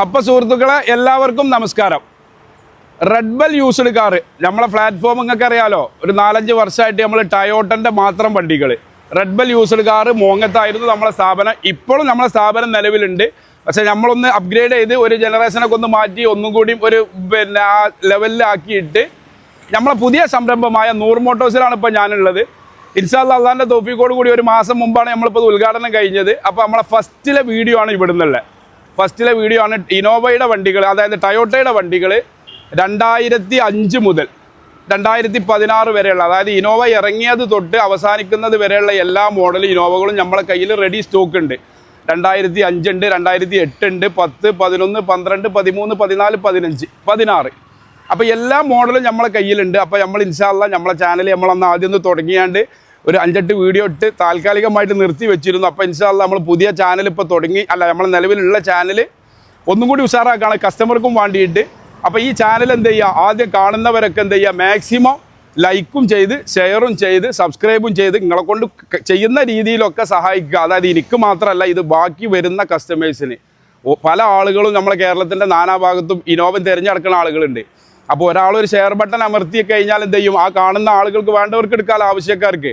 അപ്പോൾ സുഹൃത്തുക്കളെ എല്ലാവർക്കും നമസ്കാരം. റെഡ് ബെൽ യൂസ്ഡ് കാർ നമ്മളെ പ്ലാറ്റ്ഫോം നിങ്ങൾക്ക് അറിയാലോ, ഒരു 4-5 വർഷമായിട്ട് നമ്മൾ ടയോട്ടൻ്റെ മാത്രം വണ്ടികൾ. റെഡ് ബെൽ യൂസ്ഡ് കാർ മോങ്ങത്തായിരുന്നു നമ്മളെ സ്ഥാപനം. ഇപ്പോഴും നമ്മളെ സ്ഥാപനം നിലവിലുണ്ട്. പക്ഷേ നമ്മളൊന്ന് അപ്ഗ്രേഡ് ചെയ്ത് ഒരു ജനറേഷനൊക്കെ ഒന്ന് മാറ്റി ഒന്നും കൂടി ഒരു ആ ലെവലിലാക്കിയിട്ട് നമ്മളെ പുതിയ സംരംഭമായ നൂർ മോട്ടോഴ്സിലാണ് ഇപ്പോൾ ഞാനുള്ളത്. ഇൻഷാ അല്ലാഹ് അള്ളാഹിൻ്റെ തൗഫീഖോട് കൂടി ഒരു മാസം മുമ്പാണ് നമ്മളിപ്പോൾ ഉദ്ഘാടനം കഴിഞ്ഞത്. അപ്പോൾ നമ്മളെ ഫസ്റ്റിലെ വീഡിയോ ആണ് ഇവിടുന്നുള്ളത്. ഫസ്റ്റിലെ വീഡിയോ ആണ് ഇനോവയുടെ വണ്ടികൾ, അതായത് ടയോട്ടയുടെ വണ്ടികൾ 2005 മുതൽ 2016 വരെയുള്ള, അതായത് ഇനോവ ഇറങ്ങിയത് തൊട്ട് അവസാനിക്കുന്നത് വരെയുള്ള എല്ലാ മോഡൽ ഇനോവകളും നമ്മളെ കയ്യിൽ റെഡി സ്റ്റോക്ക് ഉണ്ട്. 2005 ഉണ്ട്, 2008 ഉണ്ട്, 10, 11, 12, 13, 14, 15, 16. അപ്പോൾ എല്ലാ മോഡലും നമ്മളെ കയ്യിലുണ്ട്. അപ്പോൾ നമ്മൾ ഇൻഷാ അല്ലാഹ് നമ്മളെ ചാനൽ നമ്മളന്ന് ആദ്യം ഒന്ന് തുടങ്ങിയാണ്ട് ഒരു 5-8 വീഡിയോ ഇട്ട് താൽക്കാലികമായിട്ട് നിർത്തി വെച്ചിരുന്നു. അപ്പോൾ ഇൻഷാ അല്ലാഹ് നമ്മൾ പുതിയ ചാനൽ ഇപ്പോൾ തുടങ്ങി, അല്ല നമ്മളെ നിലവിലുള്ള ചാനൽ ഒന്നും കൂടി ഉഷാറാക്കാണ് കസ്റ്റമർക്കും വേണ്ടിയിട്ട്. അപ്പോൾ ഈ ചാനൽ എന്ത് ചെയ്യുക, ആദ്യം കാണുന്നവരൊക്കെ എന്ത് ചെയ്യുക, മാക്സിമം ലൈക്കും ചെയ്ത് ഷെയറും ചെയ്ത് സബ്സ്ക്രൈബും ചെയ്ത് നിങ്ങളെ കൊണ്ട് ചെയ്യുന്ന രീതിയിലൊക്കെ സഹായിക്കുക. അതായത് എനിക്ക് മാത്രമല്ല, ഇത് ബാക്കി വരുന്ന കസ്റ്റമേഴ്സിന്. പല ആളുകളും നമ്മളെ കേരളത്തിൻ്റെ നാനാഭാഗത്തും ഇനോവ തിരഞ്ഞെടുക്കുന്ന ആളുകളുണ്ട്. അപ്പോൾ ഒരാളൊരു ഷെയർ ബട്ടൺ അമർത്തി കഴിഞ്ഞാൽ എന്ത് ചെയ്യും, ആ കാണുന്ന ആളുകൾക്ക് വേണ്ടവർക്ക് എടുക്കാമല്ലോ, ആവശ്യക്കാർക്ക്.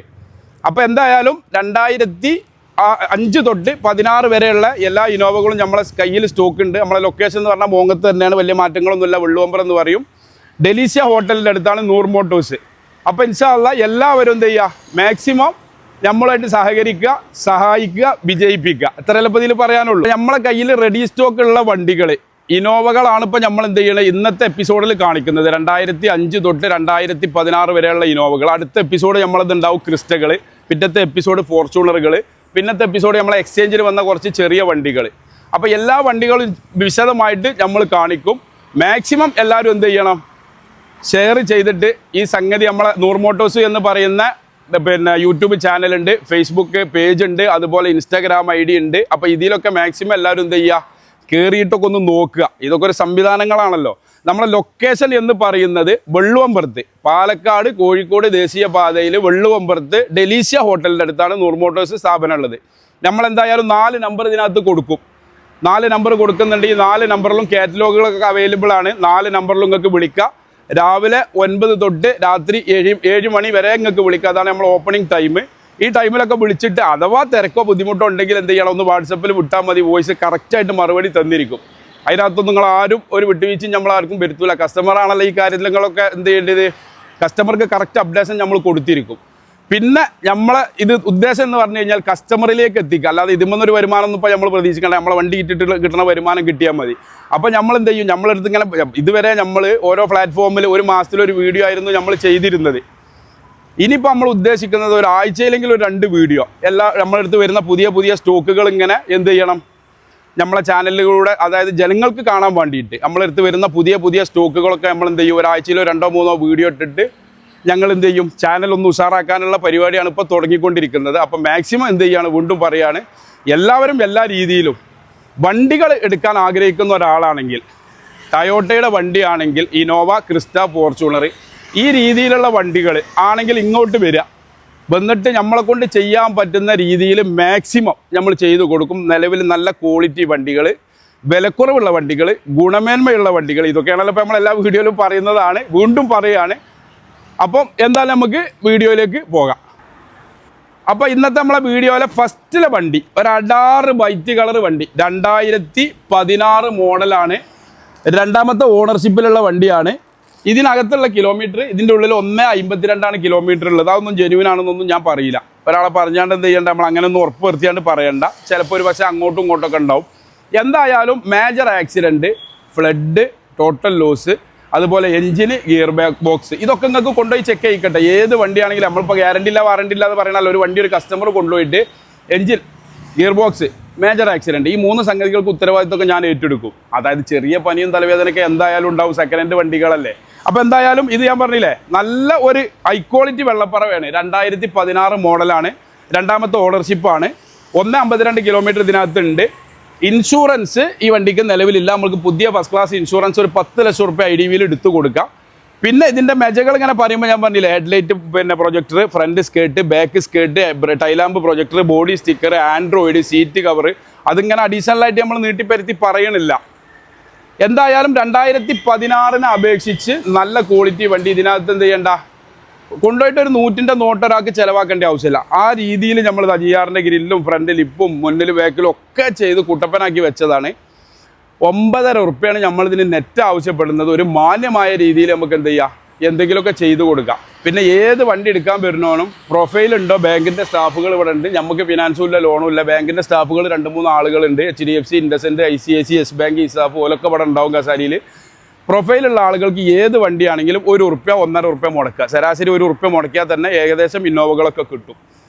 അപ്പോൾ എന്തായാലും 2005 തൊട്ട് 16 വരെയുള്ള എല്ലാ ഇനോവകളും നമ്മളെ കയ്യിൽ സ്റ്റോക്ക് ഉണ്ട്. നമ്മളെ ലൊക്കേഷൻ എന്ന് പറഞ്ഞാൽ മോങ്ങത്ത് തന്നെയാണ്, വലിയ മാറ്റങ്ങളൊന്നുമില്ല. വെള്ളുവമ്പറം എന്ന് പറയും. ഡെലീഷ്യ ഹോട്ടലിൻ്റെ അടുത്താണ് നൂർ മോട്ടോഴ്സ്. അപ്പോൾ ഇൻഷാ അല്ലാഹ് എല്ലാവരും എന്ത് ചെയ്യുക, മാക്സിമം നമ്മളായിട്ട് സഹകരിക്കുക, സഹായിക്കുക, വിജയിപ്പിക്കുക. എത്ര എളുപ്പത്തിൽ പറയാനുള്ളൂ. നമ്മളെ കയ്യിൽ റെഡി സ്റ്റോക്ക് ഉള്ള വണ്ടികൾ ഇനോവകളാണ് ഇപ്പോൾ നമ്മൾ എന്ത് ചെയ്യണത്, ഇന്നത്തെ എപ്പിസോഡിൽ കാണിക്കുന്നത്. 2005 തൊട്ട് 2016 വരെയുള്ള ഇനോവകൾ. അടുത്ത എപ്പിസോഡ് നമ്മളത് ഉണ്ടാവും ക്രിസ്റ്റകൾ, പിറ്റത്തെ എപ്പിസോഡ് ഫോർച്യൂണറുകൾ, പിന്നത്തെ എപ്പിസോഡ് നമ്മളെ എക്സ്ചേഞ്ചിൽ വന്ന കുറച്ച് ചെറിയ വണ്ടികൾ. അപ്പോൾ എല്ലാ വണ്ടികളും വിശദമായിട്ട് നമ്മൾ കാണിക്കും. മാക്സിമം എല്ലാവരും എന്ത് ചെയ്യണം, ഷെയർ ചെയ്തിട്ട് ഈ സംഗതി നമ്മളെ നൂർ മോട്ടോഴ്സ് എന്ന് പറയുന്ന യൂട്യൂബ് ചാനലുണ്ട്, ഫേസ്ബുക്ക് പേജ് ഉണ്ട്, അതുപോലെ ഇൻസ്റ്റാഗ്രാം ID ഉണ്ട്. അപ്പോൾ ഇതിലൊക്കെ മാക്സിമം എല്ലാവരും എന്ത് ചെയ്യുക, കയറിയിട്ടൊക്കെ ഒന്ന് നോക്കുക. ഇതൊക്കെ ഒരു സംവിധാനങ്ങളാണല്ലോ. നമ്മളെ ലൊക്കേഷൻ എന്ന് പറയുന്നത് വെള്ളുവമ്പറത്ത്, പാലക്കാട് കോഴിക്കോട് ദേശീയപാതയിൽ വെള്ളുവമ്പറത്ത് ഡെലീഷ്യ ഹോട്ടലിൻ്റെ അടുത്താണ് നൂർ മോട്ടോഴ്സ് സ്ഥാപനം ഉള്ളത്. നമ്മളെന്തായാലും 4 നമ്പർ ഇതിനകത്ത് കൊടുക്കും. 4 നമ്പർ കൊടുക്കുന്നുണ്ടെങ്കിൽ 4 നമ്പറിലും കാറ്റലോഗുകളൊക്കെ അവൈലബിൾ ആണ്. 4 നമ്പറിലും നിങ്ങൾക്ക് വിളിക്കാം. രാവിലെ 9 തൊട്ട് രാത്രി 7 മണി വരെ നിങ്ങൾക്ക് വിളിക്കാം. അതാണ് നമ്മൾ ഓപ്പണിംഗ് ടൈം. ഈ ടൈമിലൊക്കെ വിളിച്ചിട്ട് അഥവാ തിരക്കോ ബുദ്ധിമുട്ടോ ഉണ്ടെങ്കിൽ എന്ത് ചെയ്യണം, ഒന്ന് വാട്സപ്പിൽ വിട്ടാൽ മതി. വോയിസ് കറക്റ്റായിട്ട് മറുപടി തന്നിരിക്കും. അതിനകത്തൊന്നും നിങ്ങൾ ആരും ഒരു വിട്ടുവീഴ്ചയും നമ്മളാർക്കും വരുത്തൂല. കസ്റ്റമറാണല്ലോ ഈ കാര്യങ്ങളൊക്കെ എന്ത് ചെയ്യേണ്ടത്, കസ്റ്റമർക്ക് കറക്റ്റ് അപ്ഡേഷൻ നമ്മൾ കൊടുത്തിരിക്കും. പിന്നെ നമ്മളെ ഇത് ഉദ്ദേശം എന്ന് പറഞ്ഞു കഴിഞ്ഞാൽ കസ്റ്റമറിലേക്ക് എത്തിക്കുക. അല്ലാതെ ഇതിമൊന്നൊരു വരുമാനം ഒന്നും ഇപ്പോൾ നമ്മൾ പ്രതീക്ഷിക്കേണ്ട. നമ്മളെ വണ്ടി ഇട്ടിട്ട് കിട്ടുന്ന വരുമാനം കിട്ടിയാൽ മതി. അപ്പോൾ നമ്മൾ എന്ത് ചെയ്യും, നമ്മളെടുത്ത് ഇങ്ങനെ ഇതുവരെ നമ്മൾ ഓരോ പ്ലാറ്റ്ഫോമിൽ ഒരു മാസത്തിലൊരു വീഡിയോ ആയിരുന്നു നമ്മൾ ചെയ്തിരുന്നത്. ഇനിയിപ്പോൾ നമ്മൾ ഉദ്ദേശിക്കുന്നത് ഒരാഴ്ചയിലെങ്കിലും ഒരു 2 വീഡിയോ നമ്മളെടുത്ത് വരുന്ന പുതിയ സ്റ്റോക്കുകൾ ഇങ്ങനെ എന്ത് ചെയ്യണം, നമ്മളെ ചാനലുകളിലൂടെ, അതായത് ജനങ്ങൾക്ക് കാണാൻ വേണ്ടിയിട്ട് നമ്മളെടുത്ത് വരുന്ന പുതിയ സ്റ്റോക്കുകളൊക്കെ നമ്മൾ എന്ത് ചെയ്യും, ഒരാഴ്ചയിലോ 2-3 വീഡിയോ ഇട്ടിട്ട് ഞങ്ങൾ എന്ത് ചെയ്യും, ചാനൽ ഒന്ന് ഉഷാറാക്കാനുള്ള പരിപാടിയാണ് ഇപ്പോൾ തുടങ്ങിക്കൊണ്ടിരിക്കുന്നത്. അപ്പോൾ മാക്സിമം എന്ത് ചെയ്യുകയാണ്, വീണ്ടും പറയുകയാണ്, എല്ലാവരും എല്ലാ രീതിയിലും വണ്ടികൾ എടുക്കാൻ ആഗ്രഹിക്കുന്ന ഒരാളാണെങ്കിൽ, ടയോട്ടയുടെ വണ്ടിയാണെങ്കിൽ ഇനോവ, ക്രിസ്റ്റ, ഫോർച്യൂണർ ഈ രീതിയിലുള്ള വണ്ടികൾ ആണെങ്കിൽ ഇങ്ങോട്ട് വരിക. വന്നിട്ട് നമ്മളെ കൊണ്ട് ചെയ്യാൻ പറ്റുന്ന രീതിയിൽ മാക്സിമം നമ്മൾ ചെയ്തു കൊടുക്കും. നിലവിൽ നല്ല ക്വാളിറ്റി വണ്ടികൾ, വിലക്കുറവുള്ള വണ്ടികൾ, ഗുണമേന്മയുള്ള വണ്ടികൾ, ഇതൊക്കെയാണല്ലോ ഇപ്പോൾ നമ്മളെല്ലാ വീഡിയോയിലും പറയുന്നതാണ്, വീണ്ടും പറയുകയാണ്. അപ്പം എന്തായാലും നമുക്ക് വീഡിയോയിലേക്ക് പോകാം. അപ്പോൾ ഇന്നത്തെ നമ്മളെ വീഡിയോയിലെ ഫസ്റ്റിലെ വണ്ടി ഒരു അഡാറ് വൈറ്റ് കളർ വണ്ടി, 2016 മോഡലാണ്, 2ാമത്തെ ഓണർഷിപ്പിലുള്ള വണ്ടിയാണ്. ഇതിനകത്തുള്ള കിലോമീറ്റർ, ഇതിൻ്റെ ഉള്ളിൽ 1.52 കിലോമീറ്റർ ഉള്ളത്. അതൊന്നും ജെന്യുവൻ ആണെന്നൊന്നും ഞാൻ പറയില്ല. ഒരാളെ പറഞ്ഞാണ്ട് എന്ത് ചെയ്യേണ്ട, നമ്മൾ അങ്ങനെ ഒന്നും ഉറപ്പ് വരുത്തിയാണ്ട് പറയണ്ട. ചിലപ്പോൾ ഒരു പക്ഷേ അങ്ങോട്ടും ഇങ്ങോട്ടൊക്കെ ഉണ്ടാവും. എന്തായാലും major accident, flood, total loss, അതുപോലെ എഞ്ചിന്, ഗിയർ ബോക്സ്, ഇതൊക്കെ നിങ്ങൾക്ക് കൊണ്ടുപോയി ചെക്ക് ചെയ്യിക്കട്ടെ. ഏത് വണ്ടിയാണെങ്കിലും നമ്മളിപ്പോൾ ഗ്യാരണ്ടി ഇല്ല വാറണ്ടി ഇല്ല എന്ന് പറയണല്ലോ. ഒരു വണ്ടി ഒരു കസ്റ്റമർ കൊണ്ടുപോയിട്ട് engine, gear box, major accident, ഈ 3 സംഗതികൾക്ക് ഉത്തരവാദിത്തമൊക്കെ ഞാൻ ഏറ്റെടുക്കും. അതായത് ചെറിയ പനിയും തലവേദനയൊക്കെ എന്തായാലും ഉണ്ടാവും, സെക്കൻഡ് ഹാൻഡ് വണ്ടികളല്ലേ. അപ്പോൾ എന്തായാലും ഇത് ഞാൻ പറഞ്ഞില്ലേ, നല്ല ഒരു ഹൈ ക്വാളിറ്റി വെള്ളപ്പറവാണ്. 2016 മോഡലാണ്, 2ാമത്തെ ഓണർഷിപ്പാണ്, 1.52 കിലോമീറ്റർ ഇതിനകത്തുണ്ട്. ഇൻഷുറൻസ് ഈ വണ്ടിക്ക് നിലവിലില്ല. നമുക്ക് പുതിയ ഫസ്റ്റ് ക്ലാസ് ഇൻഷുറൻസ് ഒരു 10 ലക്ഷം രൂപ IDVയിൽ എടുത്തു കൊടുക്കാം. പിന്നെ ഇതിൻ്റെ മെജകൾ ഇങ്ങനെ പറയുമ്പോൾ ഞാൻ പറഞ്ഞില്ലേ, ഹെഡ്ലൈറ്റ്, പിന്നെ projector, front skirt, back skirt, tail lamp projector, body sticker, android, seat cover, അതിങ്ങനെ അഡീഷണൽ ആയിട്ട് നമ്മൾ നീട്ടിപ്പരുത്തി പറയണില്ല. എന്തായാലും 2016 അപേക്ഷിച്ച് നല്ല ക്വാളിറ്റി വണ്ടി. ഇതിനകത്ത് എന്ത് ചെയ്യണ്ട, കൊണ്ടുപോയിട്ട് ഒരു 100ൻ്റെ നോട്ട് ഒരാൾക്ക് ചിലവാക്കേണ്ട ആവശ്യമില്ല. ആ രീതിയിൽ നമ്മൾ GR-ൻ്റെ ഗ്രില്ലും ഫ്രണ്ട് ലിപ്പും മുന്നിൽ ബാക്കിലും ഒക്കെ ചെയ്ത് കുട്ടപ്പനാക്കി വെച്ചതാണ്. 9,500 ഉറുപ്പ്യാണ് നമ്മളിതിന് നെറ്റ് ആവശ്യപ്പെടുന്നത്. ഒരു മാന്യമായ രീതിയിൽ നമുക്ക് എന്ത് ചെയ്യാം, എന്തെങ്കിലുമൊക്കെ ചെയ്തു കൊടുക്കാം. പിന്നെ ഏത് വണ്ടി എടുക്കാൻ വരുന്നവനും പ്രൊഫൈലുണ്ടോ, ബാങ്കിൻ്റെ സ്റ്റാഫുകൾ ഇവിടെ ഉണ്ട്. നമുക്ക് ഫിനാൻസും ഇല്ല, ലോണും ഇല്ല. ബാങ്കിൻ്റെ സ്റ്റാഫുകൾ 2-3 ആളുകളുണ്ട്. HDFC, ഇൻഡസെൻ്റ്, ICICI, yes bank, ESAF ഓലൊക്കെ ഇവിടെ ഉണ്ടാവും കസാരിയിൽ. പ്രൊഫൈലുള്ള ആളുകൾക്ക് ഏത് വണ്ടിയാണെങ്കിലും 1 ഉറുപ്പ്യ 1.5 ഉറുപ്പ്യ മുടക്കുക. ശരാശരി 1 ഉറുപ്പ്യ മുടക്കിയാൽ തന്നെ ഏകദേശം ഇന്നോവകളൊക്കെ കിട്ടും.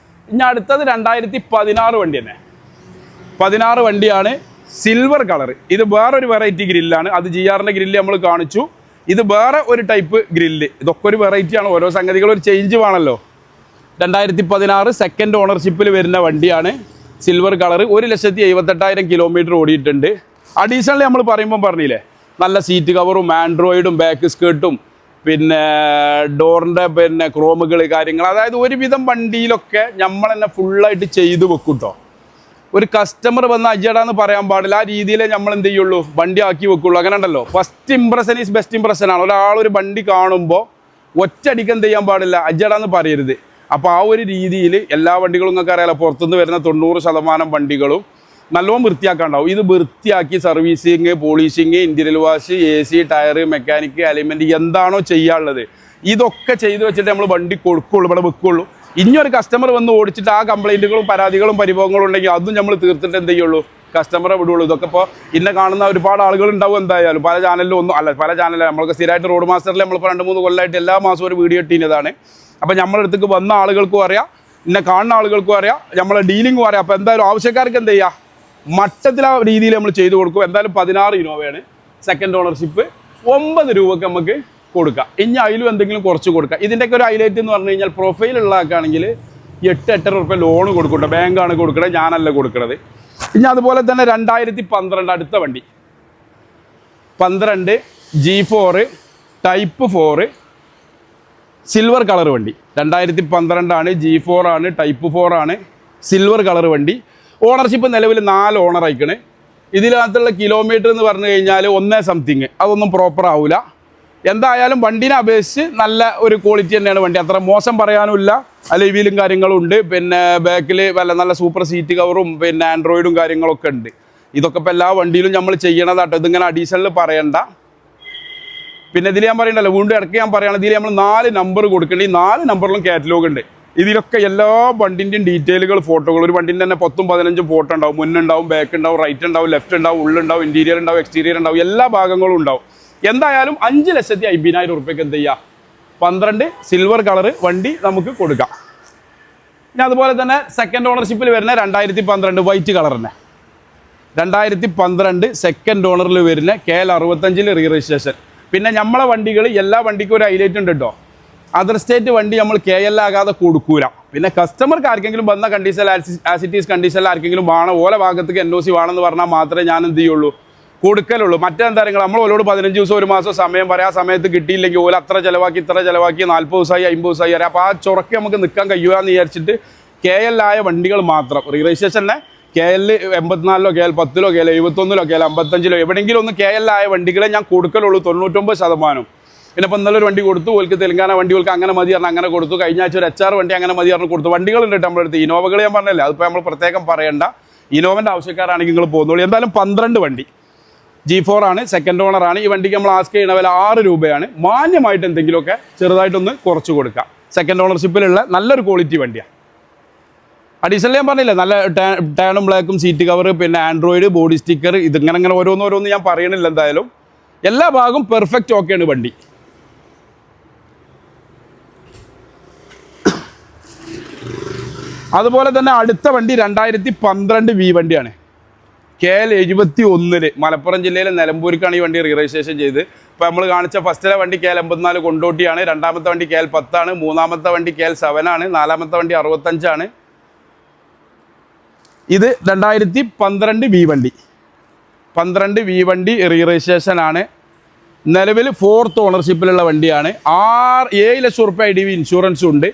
ഇനി അടുത്തത് 2016 വണ്ടി തന്നെ. 16 വണ്ടിയാണ്, സിൽവർ കളർ. ഇത് വേറൊരു വെറൈറ്റി ഗ്രില്ലാണ്. അത് GR-ൻ്റെ ഗ്രില്ല് നമ്മൾ കാണിച്ചു. ഇത് വേറെ ഒരു ടൈപ്പ് ഗ്രില്ല്. ഇതൊക്കെ ഒരു വെറൈറ്റിയാണ്. ഓരോ സംഗതികളും ഒരു ചേഞ്ച് വേണമല്ലോ. 2016 സെക്കൻഡ് ഓണർഷിപ്പിൽ വരുന്ന വണ്ടിയാണ്, സിൽവർ കളർ. 1,78,000 കിലോമീറ്റർ ഓടിയിട്ടുണ്ട്. അഡീഷണലി നമ്മൾ പറയുമ്പോൾ പറഞ്ഞില്ലേ, നല്ല സീറ്റ് കവറും ആൻഡ്രോയിഡും ബാക്ക് സ്കേർട്ടും പിന്നെ ഡോറിൻ്റെ പിന്നെ ക്രോമുകൾ കാര്യങ്ങൾ, അതായത് ഒരുവിധം വണ്ടിയിലൊക്കെ നമ്മൾ തന്നെ ഫുള്ളായിട്ട് ചെയ്ത് വെക്കും കേട്ടോ. ഒരു കസ്റ്റമർ വന്ന് അജടാന്ന് പറയാൻ പാടില്ല. ആ രീതിയിലേ നമ്മൾ എന്ത് ചെയ്യുള്ളൂ, വണ്ടി ആക്കി വെക്കുള്ളൂ. അങ്ങനെ ഉണ്ടല്ലോ, first impression is best impression ആണ്. ഒരാളൊരു വണ്ടി കാണുമ്പോൾ ഒറ്റയടിക്ക് എന്ത് ചെയ്യാൻ പാടില്ല, അജടാന്ന് പറയരുത്. അപ്പോൾ ആ ഒരു രീതിയിൽ എല്ലാ വണ്ടികളും നിങ്ങൾക്ക് അറിയാലോ, പുറത്തുനിന്ന് വരുന്ന 90% വണ്ടികളും നല്ലോണം വൃത്തിയാക്കാണ്ടാവും. ഇത് വൃത്തിയാക്കി servicing, polishing, interior wash, AC, tyre, mechanic, alignment എന്താണോ ചെയ്യാനുള്ളത് ഇതൊക്കെ ചെയ്ത് വെച്ചിട്ട് നമ്മൾ വണ്ടി കൊടുക്കുള്ളൂ, ഇവിടെ വെക്കുള്ളൂ. ഇനിയൊരു കസ്റ്റമർ വന്ന് ഓടിച്ചിട്ട് ആ കംപ്ലൈൻറ്റുകളും പരാതികളും പരിഭവങ്ങളും ഉണ്ടെങ്കിൽ അതും നമ്മൾ തീർത്തിട്ട് എന്ത് ചെയ്യുള്ളൂ, കസ്റ്റമറെ വിടുള്ളൂ. ഇതൊക്കെ ഇപ്പോൾ ഇന്നെ കാണുന്ന ഒരുപാട് ആളുകൾ ഉണ്ടാവും. എന്തായാലും പല ചാനലിലും ഒന്നും അല്ല, പല ചാനലിൽ നമ്മൾക്ക് സ്ഥിരമായിട്ട് റോഡ് മാസ്റ്ററിൽ നമ്മളിപ്പോൾ 2-3 കൊല്ലമായിട്ട് എല്ലാ മാസവും ഒരു വീഡിയോ ഇട്ടിരുന്നതാണ്. അപ്പോൾ നമ്മളെ അടുത്തേക്ക് വന്ന ആളുകൾക്കും അറിയാം, ഇന്നെ കാണുന്ന ആളുകൾക്കും അറിയാം, നമ്മളെ ഡീലിംഗും അറിയാം. അപ്പോൾ എന്തായാലും ആവശ്യക്കാർക്ക് എന്ത് ചെയ്യുക, മട്ടത്തിൽ ആ രീതിയിൽ നമ്മൾ ചെയ്ത് കൊടുക്കും. എന്തായാലും 16 ഇന്നോവയാണ്, സെക്കൻഡ് ഓണർഷിപ്പ്, 9 രൂപയ്ക്ക് നമുക്ക് കൊടുക്കുക. ഇനി അതിലും എന്തെങ്കിലും കുറച്ച് കൊടുക്കുക. ഇതിൻ്റെയൊക്കെ ഒരു ഹൈലൈറ്റ് എന്ന് പറഞ്ഞു കഴിഞ്ഞാൽ, പ്രൊഫൈലുള്ള ആൾക്കാണെങ്കിൽ 8-8.5 ഉറുപ്പ്യ ലോൺ കൊടുക്കണ്ട, ബാങ്കാണ് കൊടുക്കുന്നത്, ഞാനല്ല കൊടുക്കുന്നത്. ഇനി അതുപോലെ തന്നെ 2012 അടുത്ത വണ്ടി 12 G4 ടൈപ്പ് 4 സിൽവർ കളർ വണ്ടി. 2012 ആണ്, G4 ആണ്, ടൈപ്പ് 4 ആണ്, സിൽവർ കളർ വണ്ടി. ഓണർഷിപ്പ് നിലവിൽ 4 ഓണർ ആയിക്കണ്. ഇതിനകത്തുള്ള കിലോമീറ്റർ എന്ന് പറഞ്ഞു കഴിഞ്ഞാൽ 1 സംതിങ്, അതൊന്നും പ്രോപ്പർ ആവില്ല. എന്തായാലും വണ്ടീനെ അപേക്ഷിച്ച് നല്ല ഒരു ക്വാളിറ്റി തന്നെയാണ് വണ്ടി. അത്ര മോശം പറയാനുമില്ല. അലൈവീലും കാര്യങ്ങളും ഉണ്ട്. പിന്നെ ബാക്കിൽ നല്ല സൂപ്പർ സീറ്റ് കവറും പിന്നെ ആൻഡ്രോയിഡും കാര്യങ്ങളൊക്കെ ഉണ്ട്. ഇതൊക്കെ ഇപ്പോൾ എല്ലാ വണ്ടിയിലും നമ്മൾ ചെയ്യണതാട്ടോ. ഇതിങ്ങനെ അഡീഷണൽ പറയണ്ട. പിന്നെ ഇതിൽ ഞാൻ പറയണ്ടല്ലോ, വീണ്ടും ഇടയ്ക്ക് ഞാൻ പറയുകയാണ്, ഇതിൽ നമ്മൾ 4 നമ്പർ കൊടുക്കേണ്ടി. 4 നമ്പറിലും കാറ്റലോഗ് ഉണ്ട്. ഇതിലൊക്കെ എല്ലാ വണ്ടിൻ്റെയും ഡീറ്റെയിലുകൾ, ഫോട്ടോകൾ. ഒരു വണ്ടിൻ്റെ തന്നെ 10-15 ഫോട്ടോ ഉണ്ടാവും. മുന്നുണ്ടാവും, ബാക്ക് ഉണ്ടാവും, റൈറ്റ് ഉണ്ടാവും, ലെഫ്റ്റ് ഉണ്ടാവും, ഉള്ളുണ്ടാവും, ഇൻറ്റീരിയർ ഉണ്ടാവും, എക്സ്റ്റീരിയർ ഉണ്ടാവും, എല്ലാ ഭാഗങ്ങളും ഉണ്ടാവും. എന്തായാലും 5,50,000 ഉറുപ്പ്യക്ക് എന്ത് ചെയ്യുക, 12 സിൽവർ കളർ വണ്ടി നമുക്ക് കൊടുക്കാം. ഇനി അതുപോലെ തന്നെ സെക്കൻഡ് ഓണർഷിപ്പിൽ വരുന്ന 2012 വൈറ്റ് കളർ തന്നെ. 2012 സെക്കൻഡ് ഓണറിൽ വരുന്ന KL 65 റീ രജിസ്ട്രേഷൻ. പിന്നെ നമ്മളെ വണ്ടികൾ എല്ലാ വണ്ടിക്കും ഒരു ഹൈലൈറ്റ് ഉണ്ട് കേട്ടോ. അതർ സ്റ്റേറ്റ് വണ്ടി നമ്മൾ KL ആകാതെ കൊടുക്കൂല. പിന്നെ കസ്റ്റമർക്ക് ആർക്കെങ്കിലും വന്ന കണ്ടീഷൻ ആസിറ്റീസ് കണ്ടീഷനിൽ ആർക്കെങ്കിലും വേണം, ഓല ഭാഗത്തേക്ക് NOC വേണമെന്ന് പറഞ്ഞാൽ മാത്രമേ ഞാൻ എന്ത് ചെയ്യുള്ളൂ, കൊടുക്കലുള്ളൂ. മറ്റെന്താ കാര്യങ്ങൾ നമ്മൾ ഓലോട് 15 ദിവസം 1 മാസം സമയം പറയാം. ആ സമയത്ത് കിട്ടിയില്ലെങ്കിൽ ഓല അത്ര ചിലവാക്കി ഇത്ര ചിലവാക്കി 40 ദിവസമായി 50 ദിവസമായി അറിയാം. അപ്പോൾ ആ ചുറക്ക് നമുക്ക് നിൽക്കാൻ കഴിയുകയെന്ന് വിചാരിച്ചിട്ട് KL ആയ വണ്ടികൾ മാത്രം re രജിസ്ട്രേഷനെ KL 84 KL 10 KL 71 KL 55 എവിടെയെങ്കിലും ഒന്ന് KL ആയ വണ്ടികളെ ഞാൻ കൊടുക്കലുള്ളൂ 99%. പിന്നെ ഇപ്പം ഇന്നലെ ഒരു വണ്ടി കൊടുത്തു, ഓൽക്ക് തെലങ്കാന വണ്ടികൾക്ക് അങ്ങനെ മതി പറഞ്ഞാൽ അങ്ങനെ കൊടുത്തു. കഴിഞ്ഞ ആഴ്ച ഒരു HR വണ്ടി അങ്ങനെ മതി പറഞ്ഞ് കൊടുത്തു. വണ്ടികളുണ്ട് കേട്ടോ നമ്മുടെ അടുത്ത്. ഇനോവകൾ ഞാൻ പറഞ്ഞല്ലേ, അതിപ്പോൾ നമ്മൾ പ്രത്യേകം പറയണ്ട. ഇനോവൻ്റെ ആവശ്യക്കാരാണെങ്കിൽ നിങ്ങൾ പോകുന്നുള്ളൂ. എന്തായാലും 12 വണ്ടി G4 ആണ്, സെക്കൻഡ് ഓണർ ആണ്. ഈ വണ്ടിക്ക് നമ്മൾ ആസ്ക് ചെയ്യുന്ന വില 6 രൂപയാണ്. മാന്യമായിട്ട് എന്തെങ്കിലുമൊക്കെ ചെറുതായിട്ടൊന്ന് കുറച്ച് കൊടുക്കാം. സെക്കൻഡ് ഓണർഷിപ്പിലുള്ള നല്ലൊരു ക്വാളിറ്റി വണ്ടിയാണ്. അഡീഷണൽ ഞാൻ പറഞ്ഞില്ലേ, നല്ല ടേണും ബ്ലാക്കും സീറ്റ് കവർ, പിന്നെ ആൻഡ്രോയിഡ്, ബോഡി സ്റ്റിക്കർ, ഇതിങ്ങനെ ഓരോന്ന് ഞാൻ പറയണില്ല. എന്തായാലും എല്ലാ ഭാഗവും പെർഫെക്റ്റ് ഓക്കെയാണ് വണ്ടി. അതുപോലെ തന്നെ അടുത്ത വണ്ടി 2012 V വണ്ടിയാണ്. KL 71 മലപ്പുറം ജില്ലയിലെ നിലമ്പൂർക്കാണ് ഈ വണ്ടി റീ രജിസ്ട്രേഷൻ ചെയ്ത്. ഇപ്പോൾ നമ്മൾ കാണിച്ച ഫസ്റ്റിലെ വണ്ടി KL 84 കൊണ്ടോട്ടിയാണ്, രണ്ടാമത്തെ വണ്ടി KL 10 ആണ്, മൂന്നാമത്തെ വണ്ടി KL 7 ആണ്, നാലാമത്തെ വണ്ടി 65 ആണ്. ഇത് 2012 V വണ്ടി. 12 V വണ്ടി റീ രജിസ്ട്രേഷൻ ആണ്. നിലവിൽ 4th ഓണർഷിപ്പിലുള്ള വണ്ടിയാണ്. 7 ലക്ഷം ഉറുപ്പ്യ IDV ഇൻഷുറൻസും ഉണ്ട്.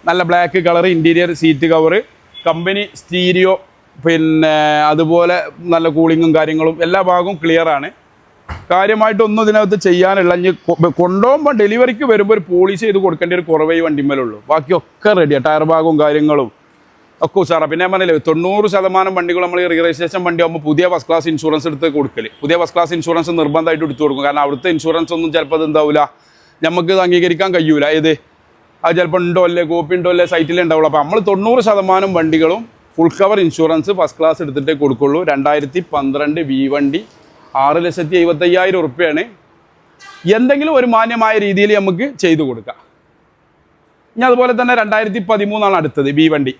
നല്ല black colour, interior seat cover, company stereo, പിന്നെ അതുപോലെ നല്ല കൂളിങ്ങും കാര്യങ്ങളും എല്ലാ ഭാഗവും ക്ലിയർ ആണ്. കാര്യമായിട്ടൊന്നും ഇതിനകത്ത് ചെയ്യാനുള്ള. ഇനി കൊണ്ടുപോകുമ്പോൾ ഡെലിവറിക്ക് വരുമ്പോൾ ഒരു പോളിഷ് ചെയ്ത് കൊടുക്കേണ്ട ഒരു കുറവേ വണ്ടിമേലുള്ളൂ. ബാക്കിയൊക്കെ റെഡിയാണ്. ടയർ ഭാഗവും കാര്യങ്ങളും ഒക്കെ ഉഷാറാണ്. പിന്നെ ഞാൻ പറഞ്ഞില്ലേ 90% വണ്ടികൾ നമ്മൾ റീ രജിസ്ട്രേഷൻ വണ്ടി ആകുമ്പോൾ പുതിയ ഫസ്റ്റ് ക്ലാസ് ഇൻഷുറൻസ് എടുത്ത് കൊടുക്കൽ. പുതിയ ഫസ്റ്റ് ക്ലാസ് ഇൻഷുറൻസ് നിർബന്ധമായിട്ട് എടുത്തു കൊടുക്കും. കാരണം അവിടുത്തെ ഇൻഷുറൻസ് ഒന്നും ചിലപ്പോൾ അത് എന്താവില്ല, നമുക്ക് ഇത് അംഗീകരിക്കാൻ കഴിയൂല. ഏത് അത് ചിലപ്പോൾ ഉണ്ടോ അല്ലേ, കോപ്പി ഉണ്ടോ അല്ലേ, സൈറ്റിൽ ഉണ്ടാവുള്ളൂ. അപ്പോൾ നമ്മൾ 90% വണ്ടികളും full cover insurance first class എടുത്തിട്ടേ കൊടുക്കുള്ളൂ. 2012 വി വണ്ടി 6,75,000 ഉറുപ്പ്യാണ്. എന്തെങ്കിലും ഒരു മാന്യമായ രീതിയിൽ നമുക്ക് ചെയ്തു കൊടുക്കാം. ഇനി അതുപോലെ തന്നെ 2013 അടുത്തത് വി വണ്ടി.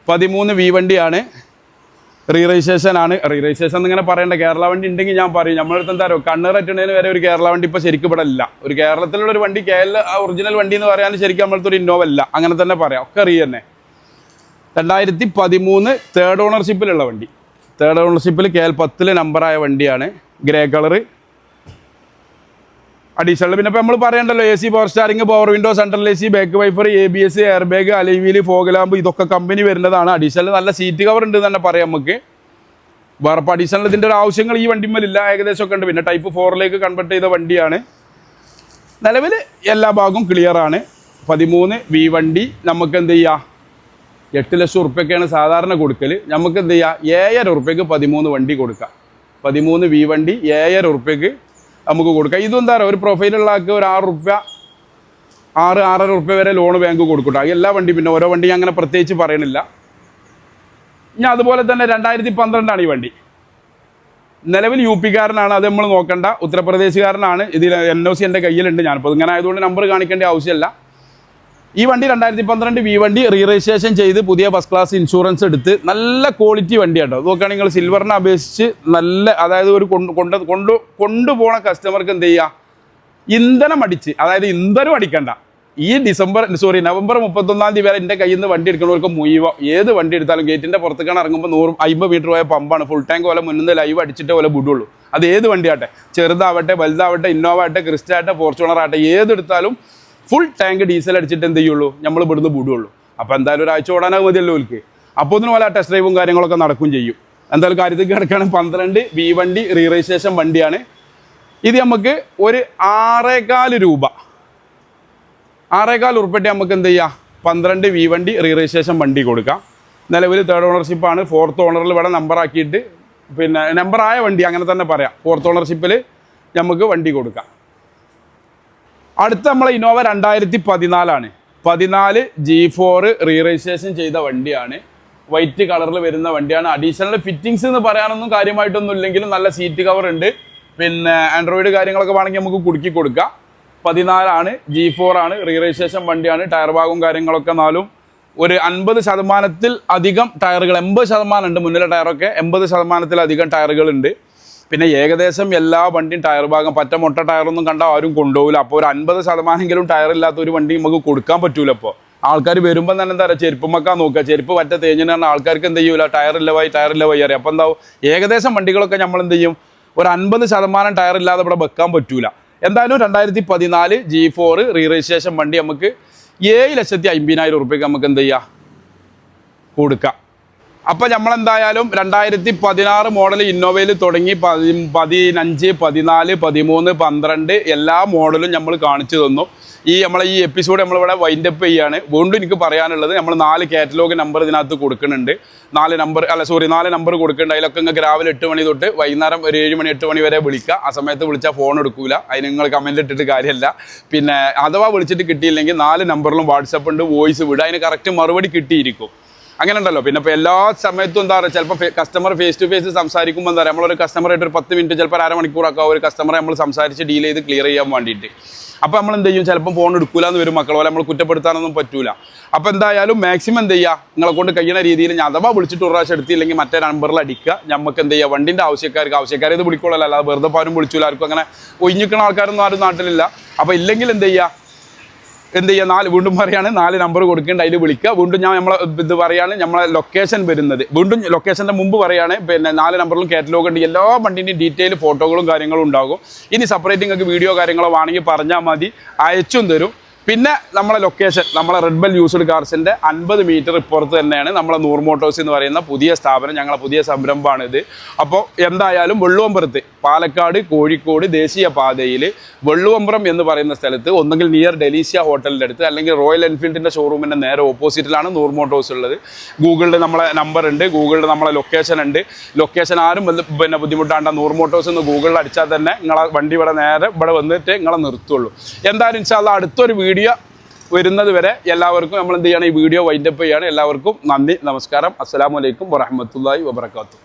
13 വി വണ്ടിയാണ്. റീ രജിസ്ട്രേഷൻ ആണ്. റീ രജിസ്ട്രേഷൻ എന്നിങ്ങനെ പറയേണ്ട, കേരള വണ്ടി ഉണ്ടെങ്കിൽ ഞാൻ പറയും. നമ്മളടുത്ത് എന്താ പറയുക, കണ്ണൂർ എത്തുന്നതിന് വരെ ഒരു കേരള വണ്ടി ഇപ്പോൾ ശരിക്കും ഇവിടെ ഇല്ല. ഒരു കേരളത്തിലുള്ള ഒരു വണ്ടി ഒറിജിനൽ വണ്ടി എന്ന് പറയാൻ ശരിക്കും നമ്മളടുത്ത് ഒരു ഇന്നോവ അല്ല, അങ്ങനെ തന്നെ പറയാം. ഒക്കെ അറിയ തന്നെ. 2013 തേർഡ് ഓണർഷിപ്പിലുള്ള വണ്ടി. തേർഡ് ഓണർഷിപ്പിൽ KL10 നമ്പറായ വണ്ടിയാണ്. Grey colour. അഡീഷണൽ പിന്നെ ഇപ്പോൾ നമ്മൾ പറയണ്ടല്ലോ, AC power steering, power window, central AC, back wiper, ABS, air bag, alloy wheel, fog lamp, ഇതൊക്കെ കമ്പനി വരുന്നതാണ്. അഡീഷണൽ നല്ല സീറ്റ് കവർ ഉണ്ട് തന്നെ പറയാം നമുക്ക്. വേറെ ഇപ്പോൾ അഡീഷണൽ ഇതിൻ്റെ ഒരു ആവശ്യങ്ങൾ ഈ വണ്ടിമ്മലില്ല, ഏകദേശം ഒക്കെ ഉണ്ട്. പിന്നെ ടൈപ്പ് 4ലേക്ക് കൺവെർട്ട് ചെയ്ത വണ്ടിയാണ്. നിലവിൽ എല്ലാ ഭാഗവും ക്ലിയറാണ്. 13 വി വണ്ടി നമുക്ക് എന്ത് ചെയ്യുക, 8 ലക്ഷം ഉറുപ്പ്യൊക്കെയാണ് സാധാരണ കൊടുക്കൽ. നമുക്ക് എന്ത് ചെയ്യുക, 7,500 ഉറുപ്പ്യക്ക് 13 വണ്ടി കൊടുക്കാം. 13 വി വണ്ടി 7,500 ഉറുപ്പ്യക്ക് നമുക്ക് കൊടുക്കാം. ഇതെന്താ പറയുക, ഒരു പ്രൊഫൈലുള്ള ആൾക്ക് ഒരു 6 ഉറുപ്പ്യ 6-6.5 ഉറുപ്പ്യ വരെ ലോൺ ബാങ്ക് കൊടുക്കട്ടോ. എല്ലാ വണ്ടി പിന്നെ ഓരോ വണ്ടി അങ്ങനെ പ്രത്യേകിച്ച് പറയണില്ല. ഇനി അതുപോലെ തന്നെ 2012 ഈ വണ്ടി. നിലവിൽ UP കാരനാണ്, അത് നമ്മൾ നോക്കണ്ട. ഉത്തർപ്രദേശുകാരനാണ്. ഇതിൽ NOC എൻ്റെ കയ്യിലുണ്ട്. ഞാനിപ്പോൾ ഇങ്ങനെ ആയതുകൊണ്ട് നമ്പർ കാണിക്കേണ്ട ആവശ്യമില്ല. ഈ വണ്ടി 2012 വി വണ്ടി റീ രജിസ്ട്രേഷൻ ചെയ്ത് പുതിയ ഫസ്റ്റ് ക്ലാസ് ഇൻഷുറൻസ് എടുത്ത് നല്ല ക്വാളിറ്റി വണ്ടിയാട്ടോ. നോക്കുകയാണെങ്കിൽ നിങ്ങൾ സിൽവറിനെ അപേക്ഷിച്ച് നല്ല, അതായത് ഒരു കൊണ്ടുപോണ കസ്റ്റമർക്ക് എന്ത് ചെയ്യുക, ഇന്ധനം അടിച്ച്, അതായത് ഇന്ധനം അടിക്കണ്ട. ഈ നവംബർ 31 വരെ എൻ്റെ കയ്യിൽ നിന്ന് വണ്ടി എടുക്കുന്നവർക്ക് മുഴുവൻ ഏത് വണ്ടി എടുത്താലും ഗേറ്റിൻ്റെ പുറത്തേക്കാണ് ഇറങ്ങുമ്പോൾ 150 മീറ്റർ പോയ പമ്പാണ്. ഫുൾ ടാങ്ക് പോലെ മുന്നിൽ നിന്ന് ലൈവ് അടിച്ചിട്ടേ പോലെ വിടുള്ളൂ. അത് ഏത് വണ്ടിയാട്ടെ, ചെറുതാവട്ടെ വലുതാവട്ടെ, ഇന്നോവ ആവട്ടെ, ക്രിസ്റ്റ ആവട്ടെ, ഫോർച്യൂണർ ആവട്ടെ, ഏതെടുത്താലും ഫുൾ ടാങ്ക് ഡീസൽ അടിച്ചിട്ട് എന്ത് ചെയ്യുള്ളൂ, നമ്മൾ ഇവിടുന്ന് വിടുള്ളൂ. അപ്പോൾ എന്തായാലും ഒരാഴ്ച ഓടാനാകും മതിയല്ലോ ഓൽക്ക്. അപ്പോൾ ഇതിന് പോലെ ടെസ്റ്റ് ഡ്രൈവും കാര്യങ്ങളൊക്കെ നടക്കും ചെയ്യും. എന്തായാലും കാര്യത്തിൽ കിടക്കുകയാണ്. 12 വി വണ്ടി റീ രജിസ്ട്രേഷൻ വണ്ടിയാണ്. ഇത് നമുക്ക് ഒരു 6,400 രൂപ 6,400 ഉറുപ്പ്യക്ക് നമുക്ക് എന്ത് ചെയ്യുക, 12 വി വണ്ടി റീ രജിസ്ട്രേഷൻ വണ്ടി കൊടുക്കാം. നിലവിൽ തേർഡ് ഓണർഷിപ്പാണ്. 4th ഓണറിൽ ഇവിടെ നമ്പറാക്കിയിട്ട്, പിന്നെ നമ്പറായ വണ്ടി അങ്ങനെ തന്നെ പറയാം. 4th ഓണർഷിപ്പിൽ നമുക്ക് വണ്ടി കൊടുക്കാം. അടുത്ത നമ്മളെ ഇന്നോവ 2014 14 G4 റീ രജിസ്ട്രേഷൻ ചെയ്ത വണ്ടിയാണ്. വൈറ്റ് കളറിൽ വരുന്ന വണ്ടിയാണ്. അഡീഷണൽ ഫിറ്റിങ്സ് എന്ന് പറയാനൊന്നും കാര്യമായിട്ടൊന്നും ഇല്ലെങ്കിലും നല്ല സീറ്റ് കവർ ഉണ്ട്. പിന്നെ ആൻഡ്രോയിഡ് കാര്യങ്ങളൊക്കെ വേണമെങ്കിൽ നമുക്ക് കുടുക്കി കൊടുക്കാം. 14 G4 ആണ്. റീ രജിസ്ട്രേഷൻ വണ്ടിയാണ്. ടയർ ഭാഗവും കാര്യങ്ങളൊക്കെ നാലും ഒരു 50% അധികം ടയറുകൾ, 80% ഉണ്ട് മുന്നിലെ ടയറൊക്കെ, 80% ടയറുകളുണ്ട്. പിന്നെ ഏകദേശം എല്ലാ വണ്ടിയും ടയർ ഭാഗം പറ്റ മൊട്ട ടയറൊന്നും കണ്ടാൽ ആരും കൊണ്ടുപോകില്ല. അപ്പോൾ ഒരു 50% ടയർ ഇല്ലാത്ത ഒരു വണ്ടി നമുക്ക് കൊടുക്കാൻ പറ്റൂല. അപ്പോൾ ആൾക്കാർ വരുമ്പോൾ തന്നെ എന്താ പറയുക, ചെരുപ്പുമൊക്കെ നോക്കുക. ചെരുപ്പ് പറ്റ തേഞ്ഞിട്ട് പറഞ്ഞാൽ ആൾക്കാർക്ക് എന്ത് ചെയ്യൂല, ടയറില്ല വൈ അറിയാം. അപ്പോൾ എന്താവും, ഏകദേശം വണ്ടികളൊക്കെ നമ്മൾ എന്ത് ചെയ്യും, ഒരു 50% ടയർ ഇല്ലാതെ ഇവിടെ വെക്കാൻ പറ്റൂല. എന്തായാലും 2014 G4 റീ രജിസ്ട്രേഷൻ വണ്ടി നമുക്ക് 7,50,000 ഉറുപ്പ്യക്ക് നമുക്ക് എന്ത് ചെയ്യാം, കൊടുക്കാം. അപ്പോൾ നമ്മളെന്തായാലും 2016 മോഡൽ ഇന്നോവയിൽ തുടങ്ങി 15, 14, 13, 12 എല്ലാ മോഡലും നമ്മൾ കാണിച്ചു തന്നു. നമ്മളെ ഈ എപ്പിസോഡ് നമ്മളിവിടെ വൈൻഡപ്പ് ചെയ്യാണ്. വീണ്ടും എനിക്ക് പറയാനുള്ളത്, നമ്മൾ 4 കാറ്റലോഗ് നമ്പർ ഇതിനകത്ത് കൊടുക്കുന്നുണ്ട്. 4 നമ്പർ കൊടുക്കുന്നുണ്ട്. അതിലൊക്കെ നിങ്ങൾക്ക് രാവിലെ 8 മണി തൊട്ട് വൈകുന്നേരം ഒരു 7 മണി 8 മണി വരെ വിളിക്കുക. ആ സമയത്ത് വിളിച്ചാൽ ഫോൺ എടുക്കൂല. അതിന് നിങ്ങൾ കമൻറ്റ് ഇട്ടിട്ട് കാര്യമല്ല. പിന്നെ അഥവാ വിളിച്ചിട്ട് കിട്ടിയില്ലെങ്കിൽ 4 നമ്പറിലും വാട്സപ്പ് ഉണ്ട്, വോയിസ് വിടുക. അതിന് കറക്റ്റ് മറുപടി കിട്ടിയിരിക്കും. അങ്ങനെ ഉണ്ടല്ലോ. പിന്നെ ഇപ്പോൾ എല്ലാ സമയത്തും എന്താ പറയുക, ചിലപ്പോൾ കസ്റ്റമർ ഫേസ് ടു ഫേസ് സംസാരിക്കുമ്പോൾ എന്താ പറയുക, നമ്മളൊരു കസ്റ്റമറായിട്ട് ഒരു 10 മിനിറ്റ് ചിലപ്പോൾ അരമണിക്കൂറൊക്കെ ഒരു കസ്റ്റമറെ നമ്മൾ സംസാരിച്ച് ഡീൽ ചെയ്ത് ക്ലിയർ ചെയ്യാൻ വേണ്ടിയിട്ട്. അപ്പോൾ നമ്മൾ എന്ത് ചെയ്യും, ചിലപ്പോൾ ഫോൺ എടുക്കൂല എന്ന് വരും. മക്കളെ പോലെ നമ്മൾ കുറ്റപ്പെടുത്താനൊന്നും പറ്റൂല. അപ്പോൾ എന്തായാലും മാക്സിമം എന്ത് ചെയ്യുക, നിങ്ങളെ കൊണ്ട് കഴിയുന്ന രീതിയിൽ ഞാൻ അഥവാ വിളിച്ചിട്ട് ഒരു പ്രാവശ്യം എടുത്തില്ലെങ്കിൽ മറ്റേ നമ്പറിൽ അടിക്കുക. നമുക്ക് എന്ത് ചെയ്യുക, വണ്ടിൻ്റെ ആവശ്യക്കാരെ ഇത് വിളിക്കുള്ളൂ. അല്ലാതെ വെറുതെ ആരും വിളിച്ചില്ല. ആർക്കും അങ്ങനെ ഒഴിഞ്ഞിക്കുന്ന ആൾക്കാരൊന്നും ആരും നാട്ടിലില്ല. അപ്പോൾ ഇല്ലെങ്കിൽ എന്ത് ചെയ്യുക, വീണ്ടും പറയാണ് 4 നമ്പർ കൊടുക്കേണ്ട, അതിൽ വിളിക്കുക. വീണ്ടും ഞാൻ ഇത് പറയാണ്, നമ്മളെ ലൊക്കേഷൻ വരുന്നത് വീണ്ടും ലൊക്കേഷൻ്റെ മുമ്പ് പറയാണ്. പിന്നെ 4 നമ്പറിലും കാറ്റലോഗ് ഉണ്ട്. എല്ലാ വണ്ടിൻ്റെയും ഡീറ്റെയിൽ ഫോട്ടോകളും കാര്യങ്ങളും ഉണ്ടാകും. ഇനി സെപ്പറേറ്റ് നിങ്ങൾക്ക് വീഡിയോ കാര്യങ്ങളോ വേണമെങ്കിൽ പറഞ്ഞാൽ മതി, അയച്ചും തരും. പിന്നെ നമ്മളെ ലൊക്കേഷൻ, നമ്മളെ റെഡ് ബെൽ യൂസ്ഡ് കാർസിൻ്റെ 50 മീറ്റർ ഇപ്പുറത്ത് തന്നെയാണ് നമ്മളെ നൂർ മോട്ടോഴ്സ് എന്ന് പറയുന്ന പുതിയ സ്ഥാപനം. ഞങ്ങളെ പുതിയ സംരംഭമാണിത്. അപ്പോൾ എന്തായാലും വെള്ളുവമ്പുറത്ത് പാലക്കാട് കോഴിക്കോട് ദേശീയ പാതയിൽ വെള്ളുവമ്പ്രം എന്ന് പറയുന്ന സ്ഥലത്ത് ഒന്നുകിൽ നിയർ ഡെലീസിയ ഹോട്ടലിൻ്റെ അടുത്ത് അല്ലെങ്കിൽ റോയൽ എൻഫീൽഡിൻ്റെ ഷോറൂമിൻ്റെ നേരെ ഓപ്പോസിറ്റിലാണ് നൂർ മോട്ടോഴ്സ് ഉള്ളത്. ഗൂഗിളിൽ നമ്മളെ നമ്പർ ഉണ്ട്, ഗൂഗിളിൽ നമ്മളെ ലൊക്കേഷൻ ഉണ്ട്. ലൊക്കേഷൻ ആരും പിന്നെ ബുദ്ധിമുട്ടാണ്ട, നൂർ മോട്ടോഴ്സ് എന്ന് ഗൂഗിളിൽ അടിച്ചാൽ തന്നെ നിങ്ങളെ വണ്ടി ഇവിടെ നേരെ ഇവിടെ വന്നിട്ട് നിങ്ങളെ നിർത്തുള്ളൂ. എന്തായാലും ഇൻഷാ അല്ലാഹ് അടുത്തൊരു വീഡിയോ വരുന്നത് വരെ എല്ലാവർക്കും നമ്മൾ എന്ത് ചെയ്യണം, ഈ വീഡിയോ വൈൻഡപ്പ് ചെയ്യാണ്. എല്ലാവർക്കും നന്ദി, നമസ്കാരം, അസ്സലാമു അലൈക്കും വറഹ്മത്തുള്ളാഹി വബറകാതുഹു.